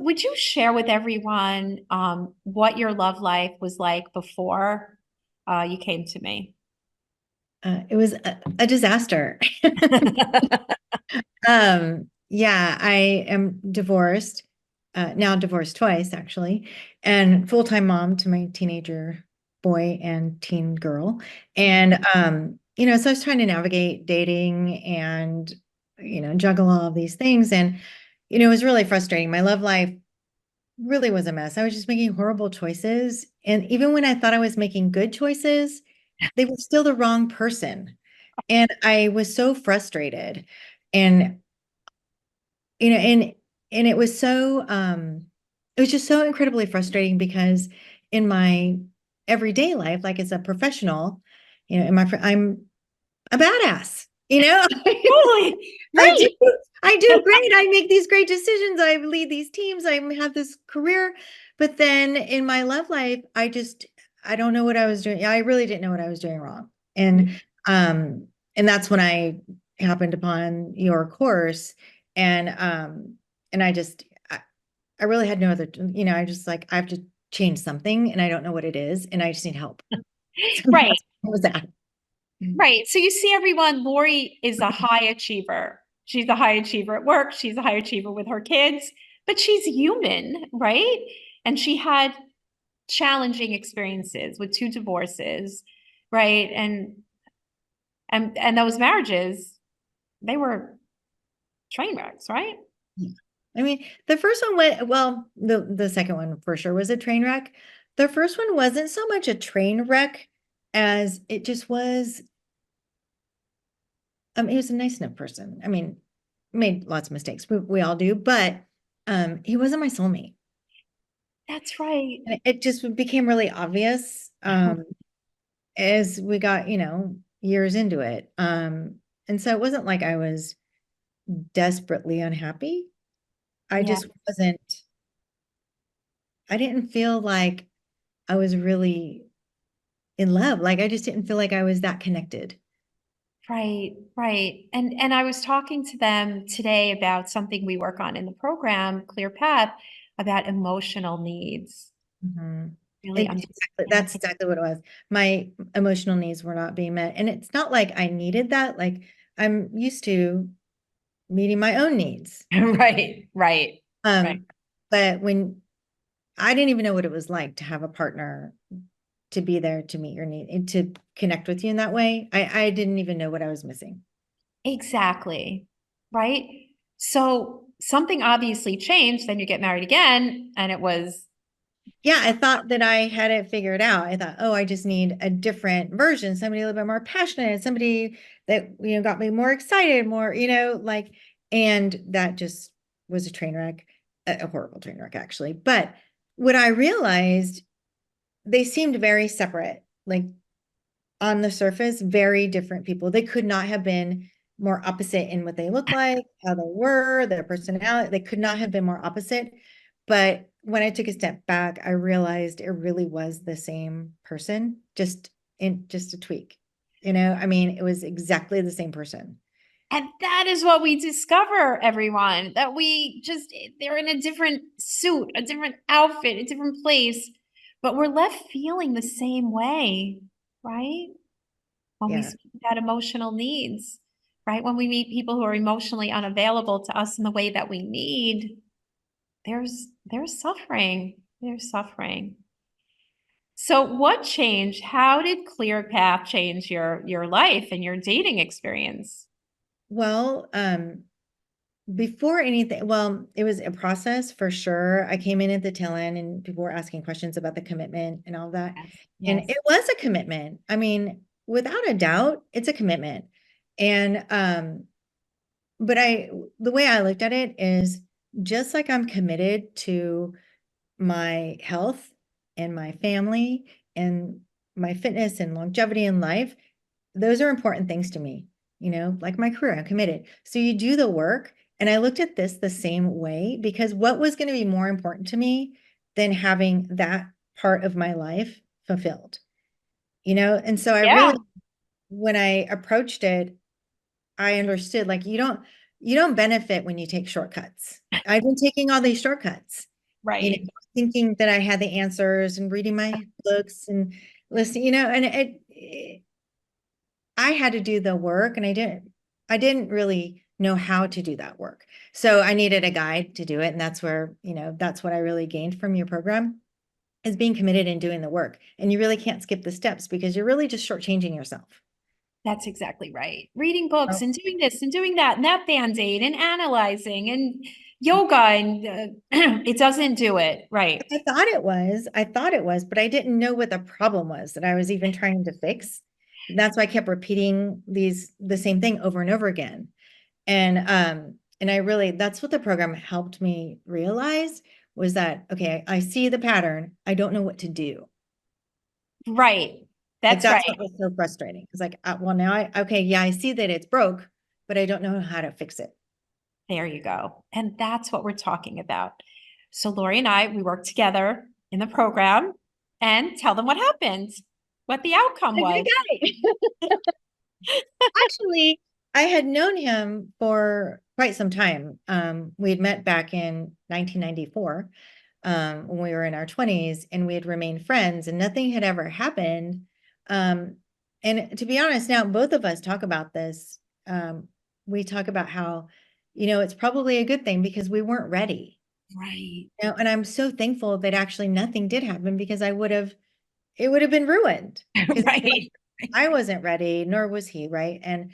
would you share with everyone what your love life was like before you came to me? It was a disaster. Yeah, I am divorced, now divorced twice actually, and full-time mom to my teenager boy and teen girl. And so I was trying to navigate dating and juggle all of these things. And it was really frustrating. My love life really was a mess. I was just making horrible choices. And even when I thought I was making good choices, they were still the wrong person. And I was so frustrated. And you know, and it was just so incredibly frustrating because in my everyday life, like as a professional, I'm a badass, Totally. I do, Right. I do great. I make these great decisions. I lead these teams. I have this career. But then in my love life, I don't know what I was doing. I really didn't know what I was doing wrong. Um, and that's when I happened upon your course. And I really had no other, I just like, I have to change something and I don't know what it is. And I just need help. So Right. that's what was that. Right. So you see everyone, Lori is a high achiever. She's a high achiever at work. She's a high achiever with her kids, but she's human, right? And she had challenging experiences with two divorces, right? And those marriages, they were train wrecks, right? Yeah. I mean, the first one went well, the second one for sure was a train wreck. The first one wasn't so much a train wreck as it just was. He was a nice enough person. I mean, made lots of mistakes. We all do, but he wasn't my soulmate. That's right. And it just became really obvious as we got, years into it. And so it wasn't like I was desperately unhappy. I Yeah, just wasn't, I didn't feel like I was really in love. Like I just didn't feel like I was that connected. right, right. And I was talking to them today about something we work on in the program, Clear Path, about emotional needs. Mhm. Really Exactly. That's understanding. exactly what it was. My emotional needs were not being met. And it's not like I needed that. Like I'm used to meeting my own needs. Right, right, right. Um, but when I didn't even know what it was like to have a partner to be there to meet your need and to connect with you in that way. I didn't even know what I was missing. Exactly. Right. So something obviously changed, then you get married again, and it was, Yeah, I thought that I had it figured out. I thought, oh, I just need a different version, somebody a little bit more passionate, somebody that, got me more excited, more, and that just was a train wreck, a horrible train wreck, actually. But what I realized, they seemed very separate, like on the surface, very different people. They could not have been more opposite in what they look like, how they were, their personality. They could not have been more opposite. But when I took a step back, I realized it really was the same person, just a tweak. I mean, it was exactly the same person. and that is what we discover, everyone, that they're in a different suit, a different outfit, a different place, but we're left feeling the same way, right? When we Yeah. speak about emotional needs, right? When we meet people who are emotionally unavailable to us in the way that we need, there's suffering. There's suffering. So what changed? How did Clear Path change your life and your dating experience? Well, before anything, well, it was a process for sure. I came in at the tail end and people were asking questions about the commitment and all that. Yes. And Yes. it was a commitment. I mean, without a doubt, it's a commitment. And but the way I looked at it is just like I'm committed to my health and my family and my fitness and longevity in life, those are important things to me, like my career, I'm committed. So you do the work. And I looked at this the same way because what was going to be more important to me than having that part of my life fulfilled, And so I Yeah. really, when I approached it, I understood like you don't benefit when you take shortcuts. I've been taking all these shortcuts Right. thinking that I had the answers and reading my books and listening, and I had to do the work and I didn't really know how to do that work. So I needed a guide to do it. And that's where, that's what I really gained from your program is being committed and doing the work. And you really can't skip the steps because you're really just shortchanging yourself. That's exactly right. Reading books Oh, and doing this and doing that and that band-aid and analyzing and yoga and it doesn't do it. Right. I thought it was, but I didn't know what the problem was that I was even trying to fix. That's why I kept repeating the same thing over and over again. And I really, that's what the program helped me realize was that, okay, I see the pattern. I don't know what to do. Right. Like That's that's right. what was so frustrating. It's like, well, now okay, yeah, I see that it's broke, but I don't know how to fix it. There you go. And that's what we're talking about. So Lori and I, we work together in the program and tell them what happened, what the outcome A great was. guy. Actually, I had known him for quite some time. We had met back in 1994, when we were in our 20s, and we had remained friends, and nothing had ever happened. Um, and to be honest, now both of us talk about this. We talk about how, it's probably a good thing because we weren't ready. Right. And I'm so thankful that actually nothing did happen because it would have been ruined because Right. I wasn't ready, nor was he, right? And,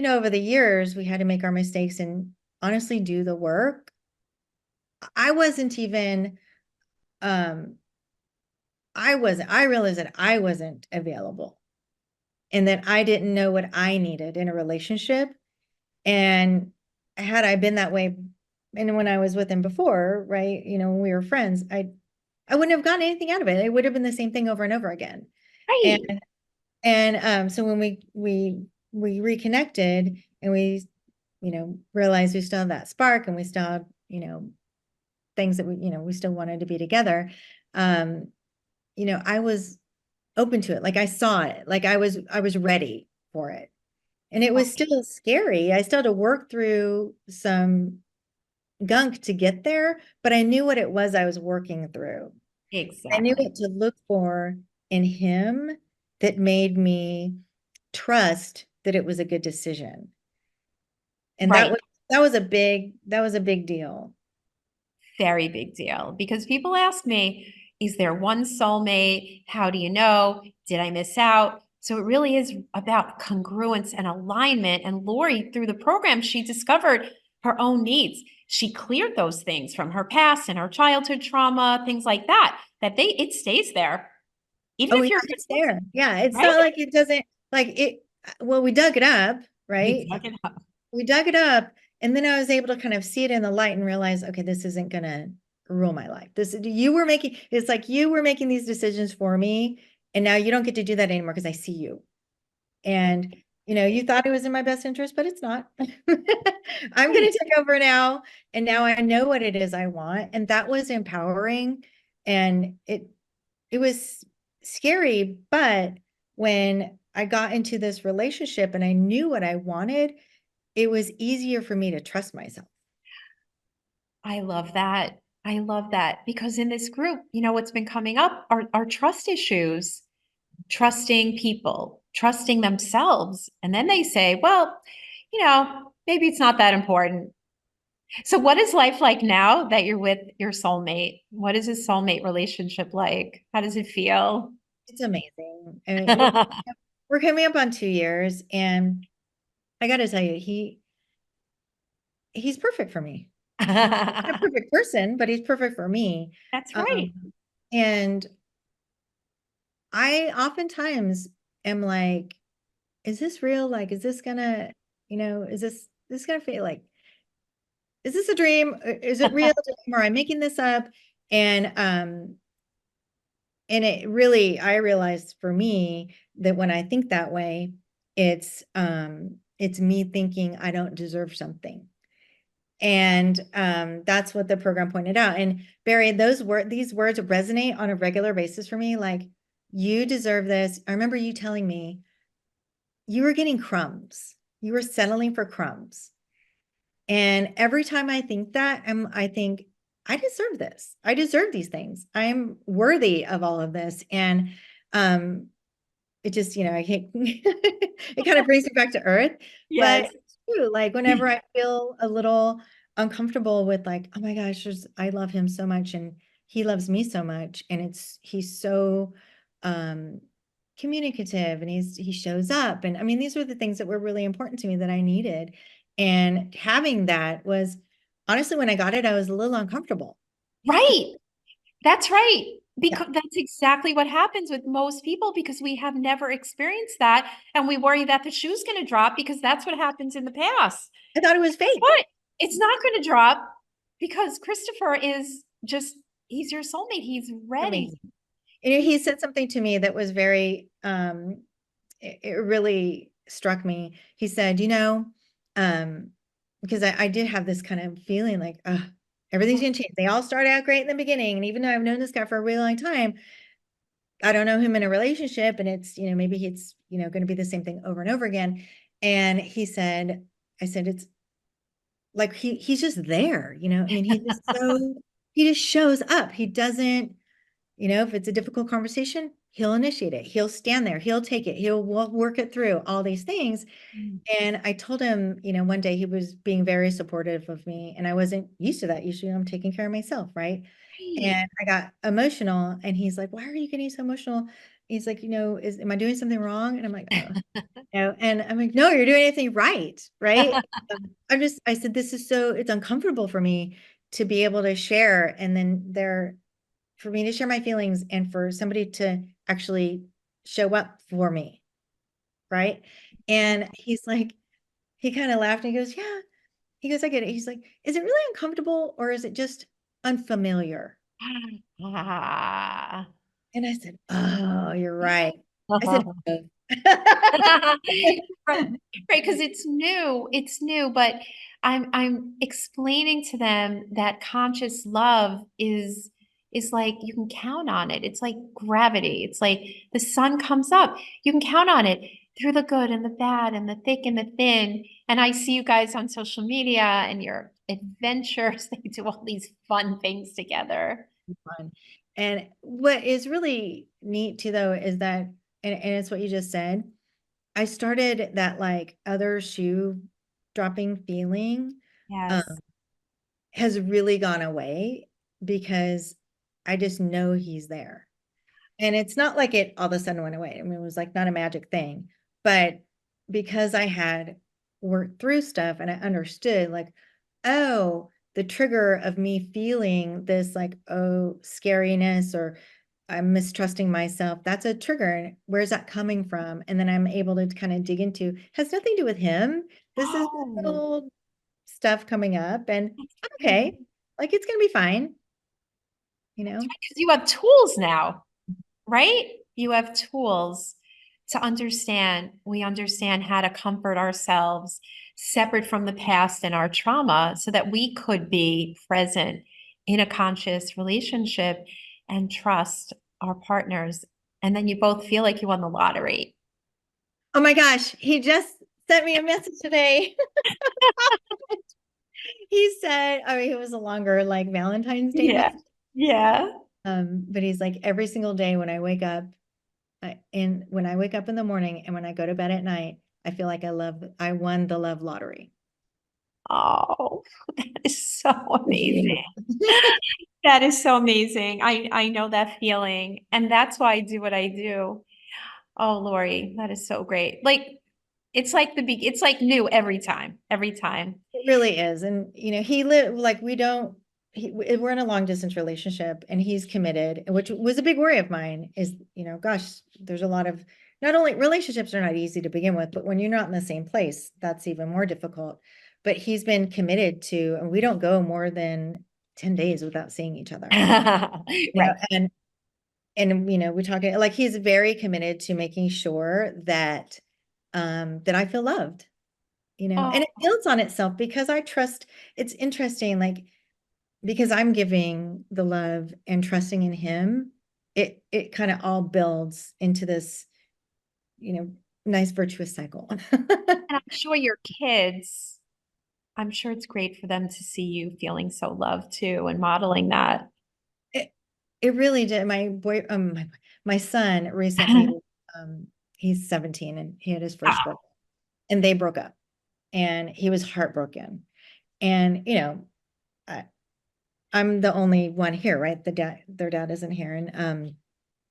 over the years, we had to make our mistakes and honestly do the work. I wasn't even, um, I realized that I wasn't available and that I didn't know what I needed in a relationship. And had I been that way, and when I was with him before, right, when we were friends, I wouldn't have gotten anything out of it. It would have been the same thing over and over again. And Right. so when we reconnected and we, realized we still have that spark and we still have, things that we still wanted to be together. Um, I was open to it. Like I saw it, like I was ready for it. And it was Right. still scary. I still had to work through some gunk to get there, but I knew what it was I was working through. I knew Exactly. what to look for in him that made me trust that it was a good decision. And that Right. was that was a big deal. Very big deal because people ask me, is there one soulmate? How do you know? Did I miss out? So it really is about congruence and alignment. And Lori, through the program, she discovered her own needs. She cleared those things from her past and her childhood trauma, things like that, it stays there. Even Oh if yeah, you're it's there. Yeah, it's right, not like it doesn't like it. Well, we dug it up, you right? dug it up. We dug it up, and then I was able to kind of see it in the light and realize, okay, this isn't gonna rule my life. It's like you were making these decisions for me, and now you don't get to do that anymore because I see you. And you thought it was in my best interest, but it's not. I'm going to take over now, and now I know what it is I want, and that was empowering, and it was scary, but when I got into this relationship and I knew what I wanted, it was easier for me to trust myself. I love that. I love that because in this group, what's been coming up are trust issues, trusting people, trusting themselves. And then they say, well, maybe it's not that important. So, what is life like now that you're with your soulmate? What is a soulmate relationship like? How does it feel? It's amazing. I mean, we're coming up on 2 years, and I got to tell you, he's perfect for me. Not a That's perfect person, but he's perfect for me. right. And I oftentimes am like, is this real? Like, is this gonna, is this gonna feel like, is this a dream? Is it real? Or am I making this up? And and it really, I realized for me that when I think that way, it's me thinking I don't deserve something. And that's what the program pointed out. And Barry, these words resonate on a regular basis for me. Like, you deserve this. I remember you telling me you were getting crumbs. You were settling for crumbs. And every time I think that, I think I deserve this. I deserve these things. I'm worthy of all of this. And it just, I hate it kind of brings me back to earth. But Yes. it's true, like whenever I feel a little uncomfortable with like, oh my gosh, I love him so much and he loves me so much. And he's so um communicative and he shows up. And I mean, these were the things that were really important to me that I needed. And having that was honestly, when I got it, I was a little uncomfortable. Right. That's right. Yeah. Because that's exactly what happens with most people because we have never experienced that. And we worry that the shoe's going to drop because that's what happens in the past. I thought it was fake. But it's not going to drop because Christopher is just, he's your soulmate. He's ready. Amazing. He said something to me that was very it really struck me. He said, um, because I did have this kind of feeling like, everything's gonna change. They all start out great in the beginning. And even though I've known this guy for a really long time, I don't know him in a relationship. And it's, maybe it's, gonna be the same thing over and over again. And I said, it's like he's just there, I mean, he just shows up. He doesn't, if it's a difficult conversation, he'll initiate it. He'll stand there. He'll take it. He'll work it through all these things. Mm. And I told him, one day he was being very supportive of me and I wasn't used to that. Usually I'm taking care of myself, right? Right. And I got emotional and he's like, why are you getting so emotional? He's like, am I doing something wrong? And I'm like, oh, no. And I'm like, no, you're doing anything right, right? I said, it's uncomfortable for me to be able to share. And then for me to share my feelings and for somebody to actually show up for me. Right. And he kind of laughed and he goes, yeah. He goes, I get it. He's like, is it really uncomfortable or is it just unfamiliar? Ah. And I said, oh, you're right. I said, "Both." Right, right, because it's new, but I'm explaining to them that conscious love is like you can count on it. It's like gravity. It's like the sun comes up. You can count on it through the good and the bad and the thick and the thin. And I see you guys on social media and your adventures. They do all these fun things together. Fun. And what is really neat too, though, is that, and it's what you just said. I started that like other shoe dropping feeling Yes. has really gone away because I just know he's there. And it's not like it all of a sudden went away. I mean, it was like not a magic thing, but because I had worked through stuff and I understood like, oh, the trigger of me feeling this like, oh, scariness or I'm mistrusting myself. That's a trigger. And where's that coming from? And then I'm able to kind of dig into, has nothing to do with him. This is Oh, little stuff coming up and that's right. okay, like it's gonna be fine, you know? Because you have tools now, right? You have tools to understand. We understand how to comfort ourselves separate from the past and our trauma so that we could be present in a conscious relationship and trust our partners. And then you both feel like you won the lottery. Oh my gosh, he just sent me a message today. He said, I mean, it was a longer like Valentine's Day Yeah. message. Yeah. But he's like, every single day when I wake up, and when I wake up in the morning and when I go to bed at night, I feel like I won the love lottery. Oh, that is so amazing. Yeah. That is so amazing. I know that feeling. And that's why I do what I do. Oh, Lori, that is so great. Like it's like it's like new every time. Every time. It really is. And, he lived like we're in a long distance relationship and he's committed, which was a big worry of mine is, gosh, there's a lot of, not only relationships are not easy to begin with, but when you're not in the same place, that's even more difficult. But he's been committed to, and we don't go more than 10 days without seeing each other, Right. and, we talk like he's very committed to making sure that I feel loved, and it Oh, builds on itself because I trust. It's interesting, like because I'm giving the love and trusting in him, it kind of all builds into this, you know, nice virtuous cycle. and I'm sure your kids I'm sure it's great for them to see you feeling so loved too and modeling that. It, it really did. My son recently, um, he's 17 and he had his first Oh, birthday and they broke up and he was heartbroken. And, I'm the only one here, right? Their dad isn't here.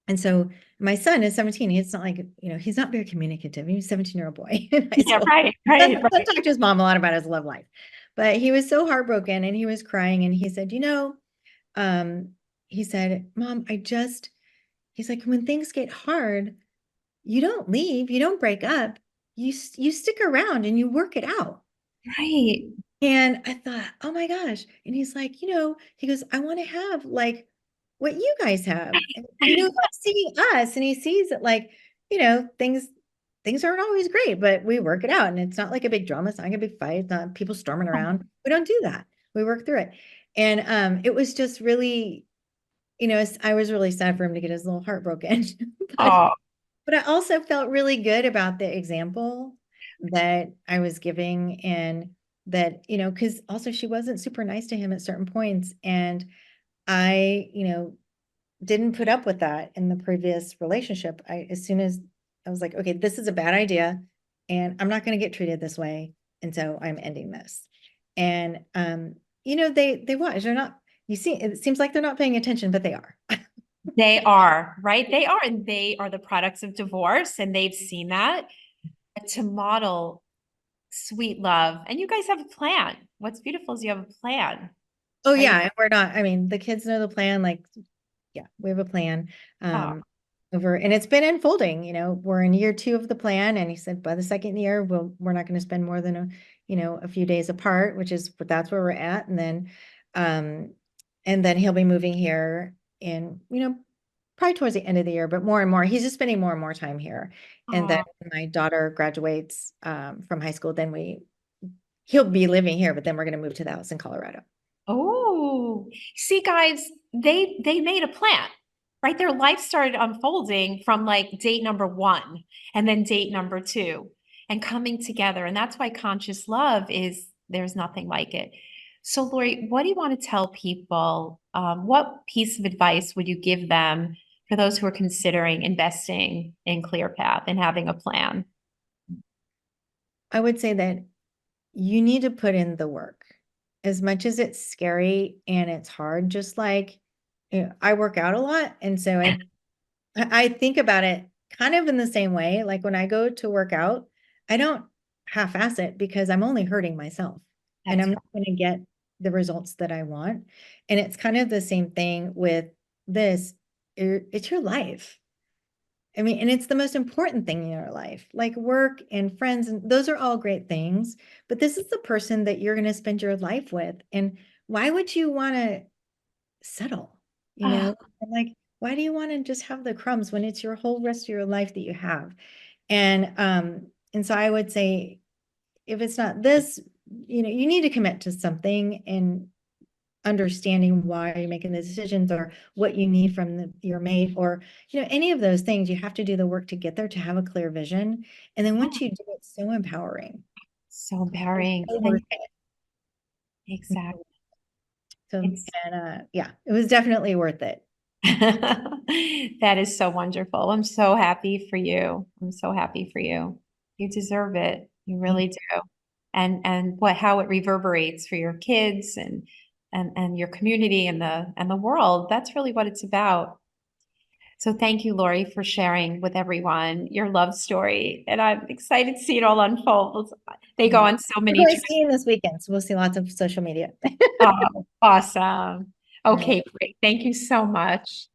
And so my son is 17. He's not like, he's not very communicative. He's a 17-year-old boy in high yeah, school. right, Doesn't, right, doesn't right. talk to his mom a lot about his love life. But he was so heartbroken and he was crying and he said, um, he said, Mom, he's like, when things get hard, you don't leave, you don't break up. You stick around and you work it out. Right. And I thought, oh my gosh. And he's like, he goes, I want to have like what you guys have. And he's seeing us and he sees that like, things aren't always great, but we work it out. And it's not like a big drama, it's not like a big fight, it's not people storming around. We don't do that. We work through it. And it was just really, I was really sad for him to get his little heart broken. but Oh, but I also felt really good about the example that I was giving and that, because also she wasn't super nice to him at certain points. And I, didn't put up with that in the previous relationship. As soon as I was like, okay, this is a bad idea and I'm not going to get treated this way. And so I'm ending this. And, they watch, they're not, it seems like they're not paying attention, but they are. they are, right? They are, and they are the products of divorce, and they've seen that. But to model sweet love, and you guys have a plan. What's beautiful is you have a plan, Oh right? yeah. And we're not, I mean, the kids know the plan, like yeah, we have a plan Oh, and it's been unfolding. We're in year 2 of the plan, and he said by the second year, we're not going to spend more than a few days apart, but that's where we're at. Um, and then he'll be moving here in, probably towards the end of the year, but more and more, he's just spending more and more time here. And then oh. when my daughter graduates from high school, then he'll be living here, but then we're going to move to the house in Colorado. Oh, see, guys, they made a plan, right? Their life started unfolding from like date number one and then date number two and coming together. And that's why conscious love is there's nothing like it. So, Lori, what do you want to tell people? What piece of advice would you give them for those who are considering investing in ClearPath and having a plan? I would say that you need to put in the work. As much as it's scary and it's hard, just like I work out a lot. And so I think about it kind of in the same way. Like when I go to work out, I don't half-ass it because I'm only hurting myself and That's I'm not going to get the results that I want. And it's kind of the same thing with this. It's your life. I mean, and it's the most important thing in your life, like work and friends, and those are all great things. But this is the person that you're going to spend your life with. And why would you want to settle? You right. know, and like, why do you want to just have the crumbs when it's your whole rest of your life that you have? And so I would say if it's not this, you need to commit to something and understanding why you're making the decisions or what you need from your mate or any of those things. You have to do the work to get there, to have a clear vision, and then once you do, it's so empowering. So It's empowering. so worth And it. exactly. So It's and yeah, it was definitely worth it. that is so wonderful. I'm so happy for you. I'm so happy for you. You deserve it. You really do. And what how it reverberates for your kids and your community and the world. That's really what it's about. So thank you, Lori, for sharing with everyone your love story. And I'm excited to see it all unfold. They go Yeah. on so We're many going twists. skiing this weekend, so we'll see lots of social media. Oh, awesome. All right. Okay, great. Thank you so much.